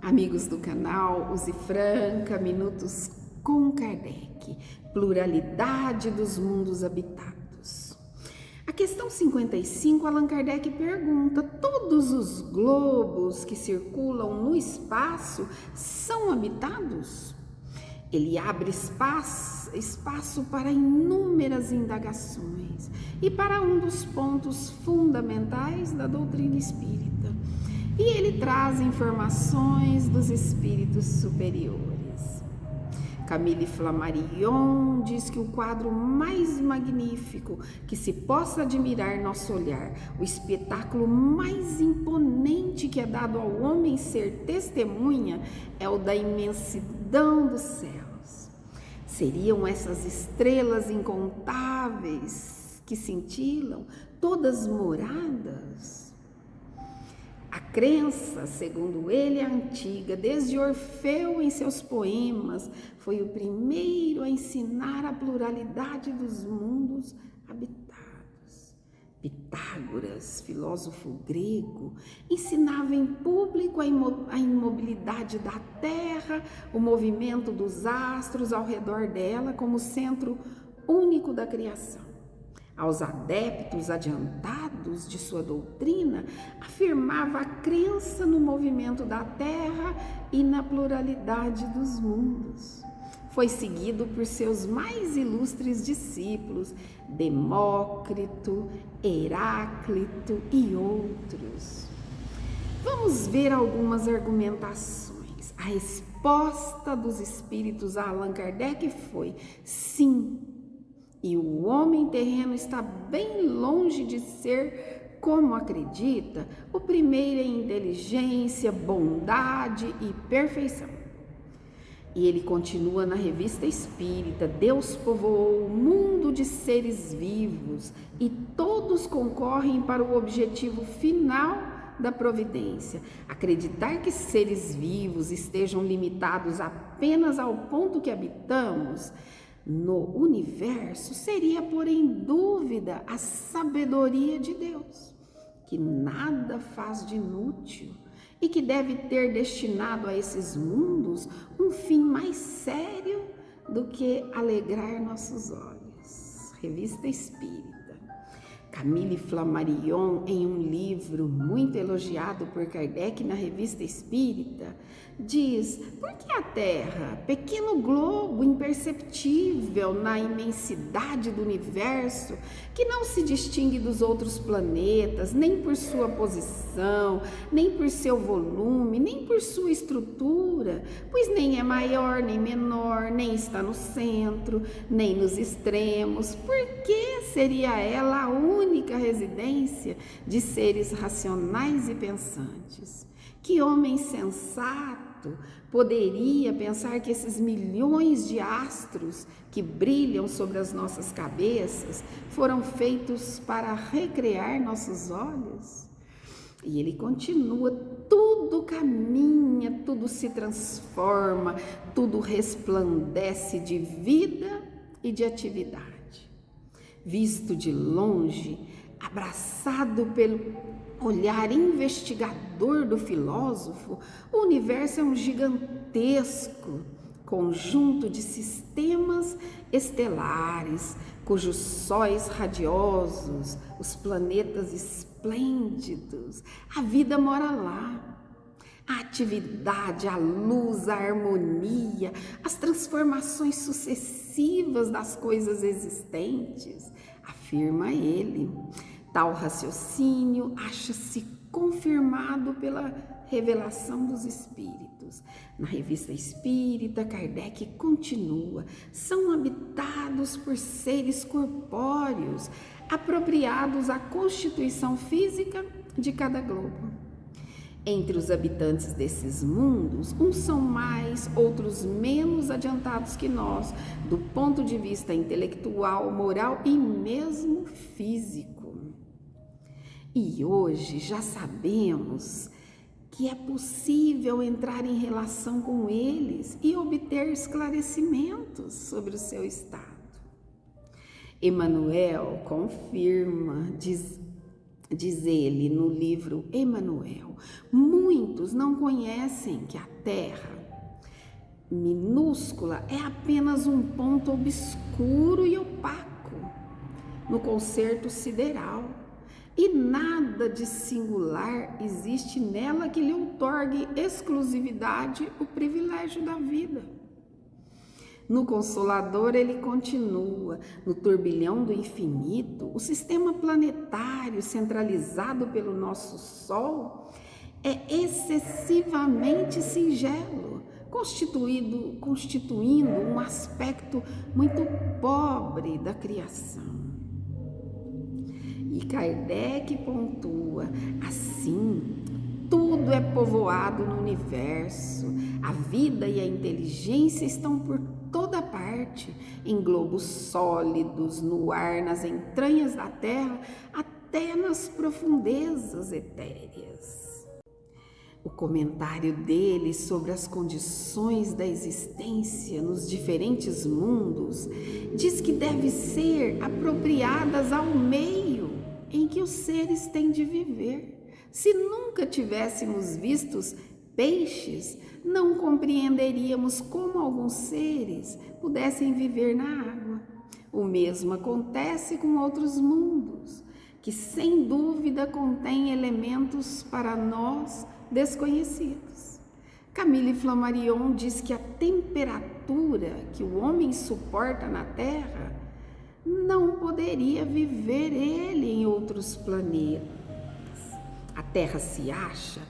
Amigos do canal, Use Franca, Minutos com Kardec, pluralidade dos mundos habitados. A questão 55, Allan Kardec pergunta: todos os globos que circulam no espaço são habitados? Ele abre espaço para inúmeras indagações e para um dos pontos fundamentais da doutrina espírita. E ele traz informações dos espíritos superiores. Camille Flammarion diz que o quadro mais magnífico que se possa admirar nosso olhar, o espetáculo mais imponente que é dado ao homem ser testemunha, é o da imensidão dos céus. Seriam essas estrelas incontáveis que cintilam, todas moradas? A crença, segundo ele, é antiga. Desde Orfeu, em seus poemas, foi o primeiro a ensinar a pluralidade dos mundos habitados. Pitágoras, filósofo grego, ensinava em público a imobilidade da Terra, o movimento dos astros ao redor dela como centro único da criação. Aos adeptos adiantados de sua doutrina, afirmava a crença no movimento da Terra e na pluralidade dos mundos. Foi seguido por seus mais ilustres discípulos, Demócrito, Heráclito e outros. Vamos ver algumas argumentações. A resposta dos espíritos a Allan Kardec foi: sim. E o homem terreno está bem longe de ser, como acredita, o primeiro em inteligência, bondade e perfeição. E ele continua na Revista Espírita: Deus povoou o mundo de seres vivos e todos concorrem para o objetivo final da providência. Acreditar que seres vivos estejam limitados apenas ao ponto que habitamos no universo seria pôr em dúvida a sabedoria de Deus, que nada faz de inútil e que deve ter destinado a esses mundos um fim mais sério do que alegrar nossos olhos. Revista Espírita. Camille Flammarion, em um livro muito elogiado por Kardec na Revista Espírita, diz: por que a Terra, pequeno globo imperceptível na imensidade do universo, que não se distingue dos outros planetas, nem por sua posição, nem por seu volume, nem por sua estrutura, pois nem é maior nem menor, nem está no centro, nem nos extremos, por que seria ela a única residência de seres racionais e pensantes? Que homem sensato poderia pensar que esses milhões de astros que brilham sobre as nossas cabeças foram feitos para recrear nossos olhos? E ele continua: tudo caminha, tudo se transforma, tudo resplandece de vida e de atividade. Visto de longe, abraçado pelo olhar investigador do filósofo, o universo é um gigantesco conjunto de sistemas estelares, cujos sóis radiosos, os planetas esplêndidos, a vida mora lá. A atividade, a luz, a harmonia, as transformações sucessivas das coisas existentes, afirma ele. Tal raciocínio acha-se confirmado pela revelação dos espíritos. Na Revista Espírita, Kardec continua: são habitados por seres corpóreos, apropriados à constituição física de cada globo. Entre os habitantes desses mundos, uns são mais, outros menos adiantados que nós, do ponto de vista intelectual, moral e mesmo físico. E hoje já sabemos que é possível entrar em relação com eles e obter esclarecimentos sobre o seu estado. Emmanuel confirma, Diz ele no livro Emmanuel, muitos não conhecem que a Terra minúscula é apenas um ponto obscuro e opaco no concerto sideral, e nada de singular existe nela que lhe outorgue exclusividade o privilégio da vida. No Consolador ele continua: no turbilhão do infinito, o sistema planetário centralizado pelo nosso Sol é excessivamente singelo, constituindo um aspecto muito pobre da criação. E Kardec pontua: assim, tudo é povoado no universo, a vida e a inteligência estão por toda parte, em globos sólidos, no ar, nas entranhas da terra, até nas profundezas etéreas. O comentário dele sobre as condições da existência nos diferentes mundos diz que deve ser apropriadas ao meio em que os seres têm de viver. Se nunca tivéssemos vistos peixes, não compreenderíamos como alguns seres pudessem viver na água. O mesmo acontece com outros mundos, que sem dúvida contêm elementos para nós desconhecidos. Camille Flammarion diz que a temperatura que o homem suporta na Terra não poderia viver ele em outros planetas. A Terra se acha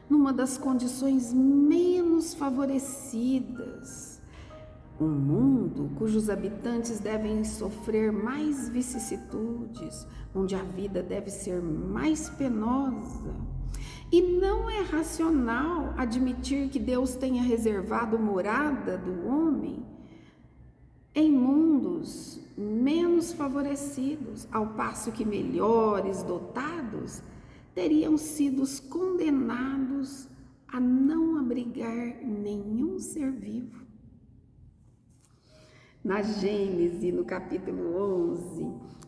numa das condições menos favorecidas, um mundo cujos habitantes devem sofrer mais vicissitudes, onde a vida deve ser mais penosa. E não é racional admitir que Deus tenha reservado morada do homem em mundos menos favorecidos, ao passo que melhores dotados teriam sido condenados a não abrigar nenhum ser vivo. Na Gênese, no capítulo 11,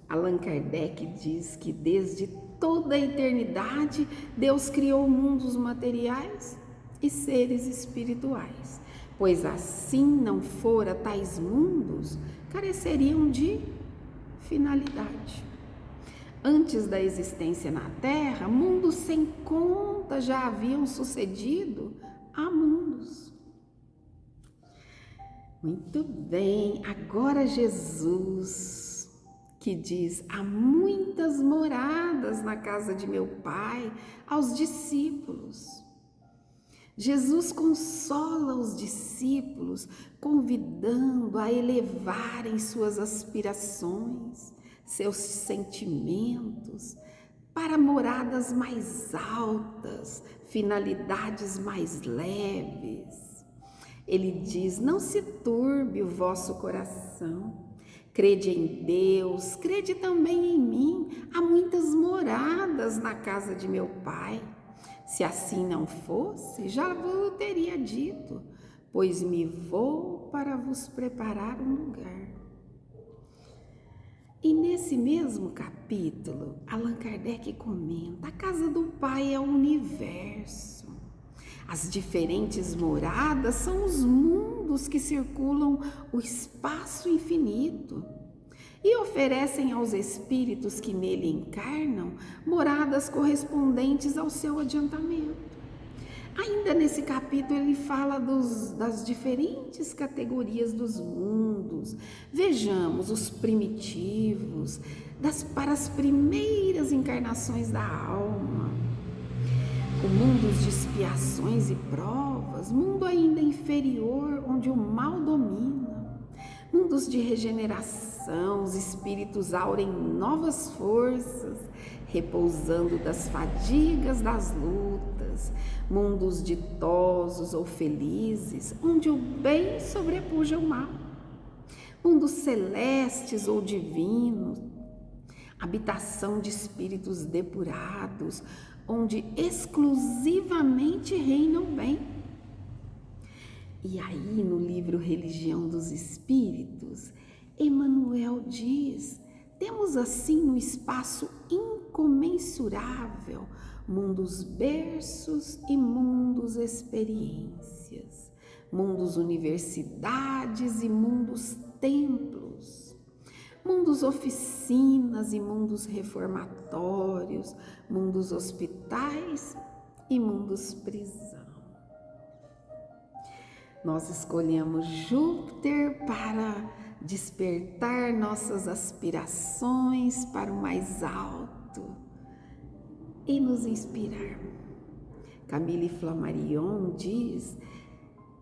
Allan Kardec diz que desde toda a eternidade Deus criou mundos materiais e seres espirituais, pois assim não fora, tais mundos careceriam de finalidade. Antes da existência na Terra, mundos sem conta já haviam sucedido a mundos. Muito bem, agora Jesus, que diz: há muitas moradas na casa de meu Pai, aos discípulos. Jesus consola os discípulos, convidando a elevarem suas aspirações, seus sentimentos, para moradas mais altas, finalidades mais leves. Ele diz: não se turbe o vosso coração, crede em Deus, crede também em mim, há muitas moradas na casa de meu Pai. Se assim não fosse, já vos teria dito, pois me vou para vos preparar um lugar. E nesse mesmo capítulo, Allan Kardec comenta: a casa do Pai é o universo. As diferentes moradas são os mundos que circulam o espaço infinito e oferecem aos espíritos que nele encarnam moradas correspondentes ao seu adiantamento. Ainda nesse capítulo ele fala das diferentes categorias dos mundos. Vejamos os primitivos, para as primeiras encarnações da alma. O mundo de expiações e provas, mundo ainda inferior, onde o mal domina. Mundos de regeneração, os espíritos aurem novas forças, repousando das fadigas das lutas. Mundos ditosos ou felizes, onde o bem sobrepuja o mal. Mundos celestes ou divinos, habitação de espíritos depurados, onde exclusivamente reina o bem. E aí, no livro Religião dos Espíritos, Emmanuel diz: temos assim no espaço comensurável, mundos berços e mundos experiências, mundos universidades e mundos templos, mundos oficinas e mundos reformatórios, mundos hospitais e mundos prisão. Nós escolhemos Júpiter para despertar nossas aspirações para o mais alto e nos inspirar. Camille Flammarion diz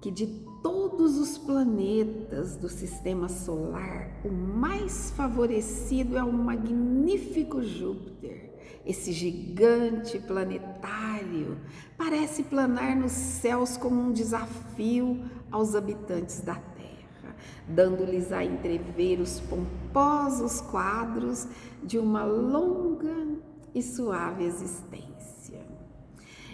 que de todos os planetas do sistema solar, o mais favorecido é o magnífico Júpiter. Esse gigante planetário parece planar nos céus como um desafio aos habitantes da Terra, dando-lhes a entrever os pomposos quadros de uma longa e suave existência.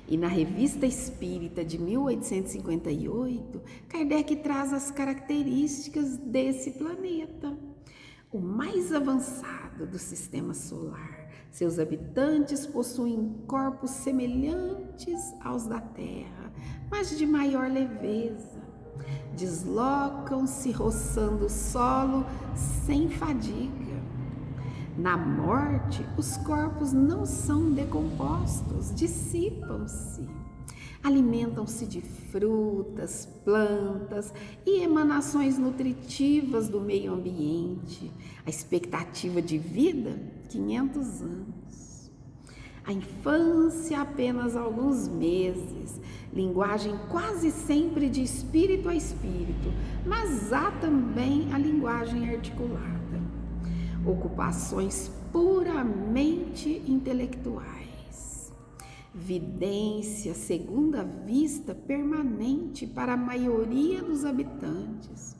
E na Revista Espírita de 1858, Kardec traz as características desse planeta, o mais avançado do sistema solar. Seus habitantes possuem corpos semelhantes aos da Terra, mas de maior leveza. Deslocam-se roçando o solo sem fadiga. Na morte, os corpos não são decompostos, dissipam-se. Alimentam-se de frutas, plantas e emanações nutritivas do meio ambiente. A expectativa de vida, 500 anos. A infância, apenas alguns meses. Linguagem quase sempre de espírito a espírito, mas há também a linguagem articulada. Ocupações puramente intelectuais. Vidência, segunda vista permanente para a maioria dos habitantes.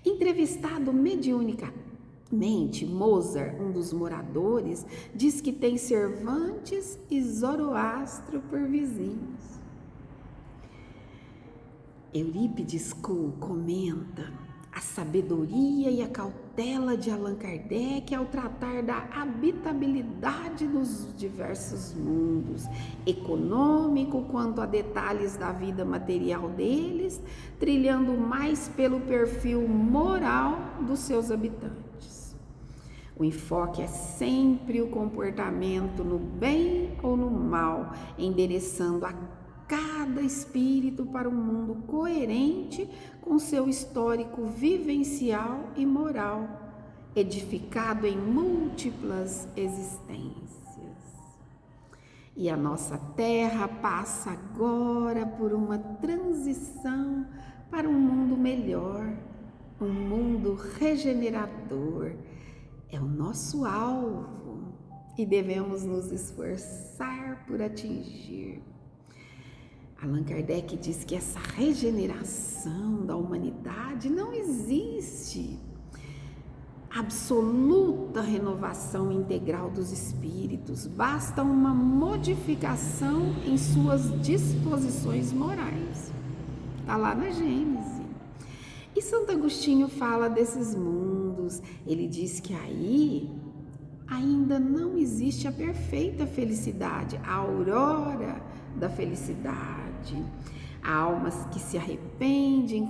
Entrevistado mediunicamente, Mozart, um dos moradores, diz que tem Cervantes e Zoroastro por vizinhos. Eurípides Kuhl comenta a sabedoria e a cautela de Allan Kardec ao tratar da habitabilidade dos diversos mundos, econômico quanto a detalhes da vida material deles, trilhando mais pelo perfil moral dos seus habitantes. O enfoque é sempre o comportamento no bem ou no mal, endereçando a cada espírito para um mundo coerente com seu histórico vivencial e moral, edificado em múltiplas existências. E a nossa Terra passa agora por uma transição para um mundo melhor, um mundo regenerador. É o nosso alvo e devemos nos esforçar por atingir. Allan Kardec diz que essa regeneração da humanidade não existe. Absoluta renovação integral dos espíritos, basta uma modificação em suas disposições morais. Está lá na Gênese. E Santo Agostinho fala desses mundos. Ele diz que aí ainda não existe a perfeita felicidade, a aurora da felicidade. Há almas que se arrependem,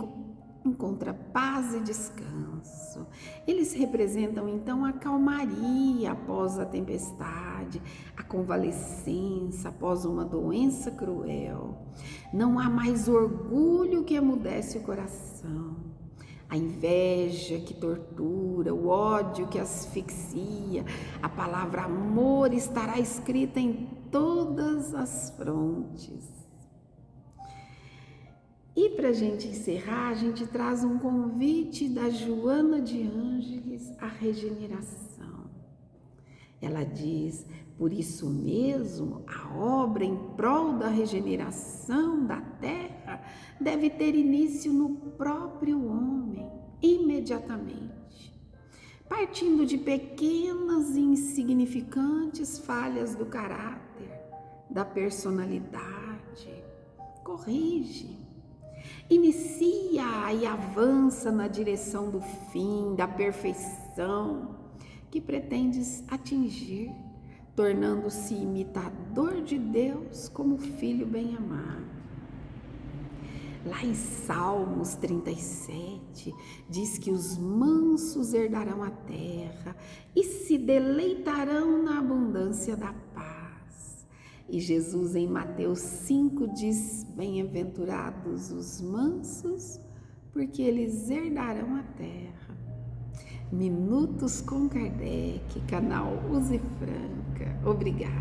encontram paz e descanso. Eles representam então a calmaria após a tempestade, a convalescença após uma doença cruel. Não há mais orgulho que emudece o coração. A inveja que tortura, o ódio que asfixia, a palavra amor estará escrita em todas as frontes. E para a gente encerrar, a gente traz um convite da Joana de Ângeles à regeneração. Ela diz: por isso mesmo, a obra em prol da regeneração da Terra deve ter início no próprio homem, imediatamente, partindo de pequenas e insignificantes falhas do caráter, da personalidade. Corrige, inicia e avança na direção do fim, da perfeição que pretendes atingir, tornando-se imitador de Deus como filho bem-amado. Lá em Salmos 37, diz que os mansos herdarão a terra e se deleitarão na abundância da paz. E Jesus em Mateus 5 diz: bem-aventurados os mansos, porque eles herdarão a terra. Minutos com Kardec, canal Use Franca. Obrigada.